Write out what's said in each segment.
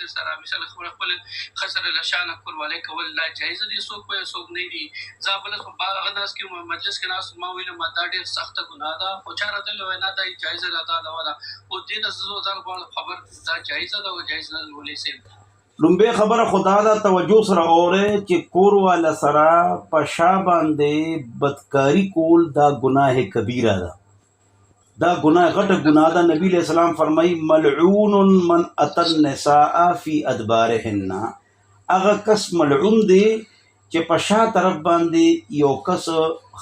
ښځې سره مثال خپل ښځه سره له شانه کوروالی کول لا جایزه دي، څوک وایي څوک نه دي. زه بله په هغه ناست کې مجلس کې ناست ما ویلم دا ډېر سخته ګناه ده، خو چا راته ویلي نه دا جایزه ده، دا دوا ده. خو دې نه زه ځان غواړم خبر دا جایزه ده او جایز نه ده. مولوي صاحب لومبه خبره خدا دا توجه سره اوره چې کور والا سره په شا باندې بدکاری کول دا گناه کبیره ده، دا گناه غټه گناه ده. نبی علیہ السلام فرمای ملعون من اتى النساء في ادبارهن، هغه کس ملعون دی چې په شا طرف باندې یو کس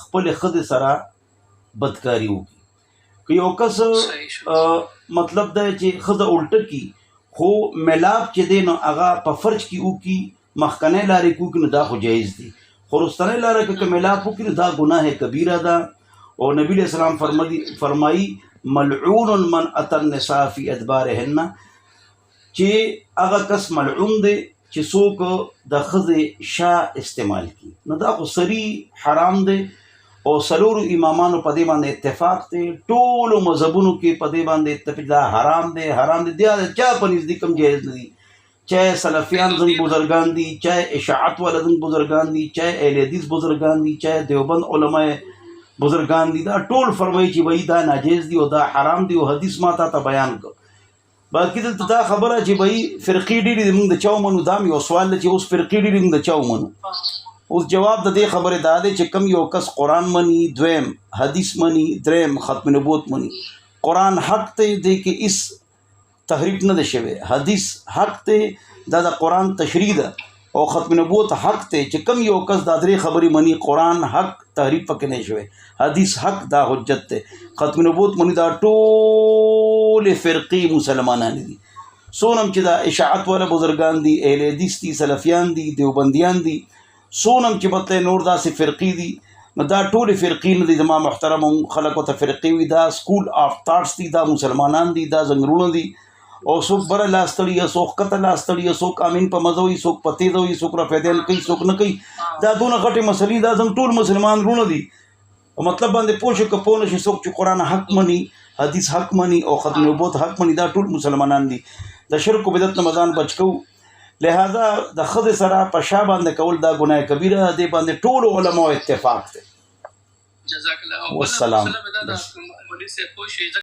خپل خد سره بدکاری وکړي. که یو کس مطلب دا چې خزه الټه کی خو ملاب چې دی نو هغه په فرج کې وکړي، مخکنی لارې کې وکړي نو دا خو جایز دی، خو وروستنۍ لاره کې که ملاب وکړي نو دا ګناه کبیره ده. او نبی علیہ السلام فرمایي ملعون من اتى النساء في ادبارهن، چې هغه کس ملعون دی چې څوک د ښځې شا استعمال کړي. نو دا خو سری حرام دی او څلورو امامانو په دې باندې اتفاق دی، ټولو مذهبونو کې په دې باندې اتفاق دا حرام دی، حرام دی. دا چا په نزدیک هم جایز نه دي، چاہے سلفیان زنگ بزرگان دي، چاہے اشاعت والا زنگ بزرگان دي، چاہے اہل حدیث بزرگان دي، چاہے دیوبند علماء بزرگان دي، دا ټول فرمایي چې وایي دا ناجیز دي او دا حرام دي او حدیث ما ته بیان کړ. باقي دلته دا خبره چې وایي فرقې ډېرې موږ د چا ومنو، دا مې یو سوال دی چې اوس فرقې ډېرې موږ د چا ومنو. اوس جواب د دې خبرې دا دی چې کم یو کس قرآن مني، دویم حدیث مني، دریم ختم نبوت مني. قرآن حق ته دی کې اس تحریف نه ده شوی، حدیث حق ته دا د قرآن تشریح ده، او ختم نبوت حق ته چې کم یو کس دا درې خبرې مني، قرآن حق تحریف پکې نه شوی، حدیث حق دا حجت ته، ختم نبوت مني، دا ټولې فرقې مسلمانان دي. سونم چې دا اشاعت والا بزرگان دي، اهل حدیث دي، سلفیان دي، دیوبندیان دي، سونم چې بته نور داسې فرقې دي، نو دا ټولې فرقې نه دي. زما محترم خلکو ته فرقې وي، دا سکول آف تاټس دي، دا مسلمانان دي، دا زنګرونه دي. او څوک بره لاس تړي، څوک کته لاس تړي، څوک امین په مزه وي، څوک په تیزه وي، څوک رافیدین کوي، څوک نه کوي. دا دونه غټې مسلې، دا زموږ ټول مسلمان رونه دي. او مطلب باندې پوه شو که پوه نه شي، څوک چې قرآن حق مني، حدیث حق مني او ختم نبوت حق مني، دا ټول مسلمانان دي. د شرک و بدعت نه مځان بچ کوو. لہذا د ښځې سره په شا باندې کول دا ګناه کبیره ده، دې باندې ټولو علماو اتفاق دی. جزاک الله. والسلام.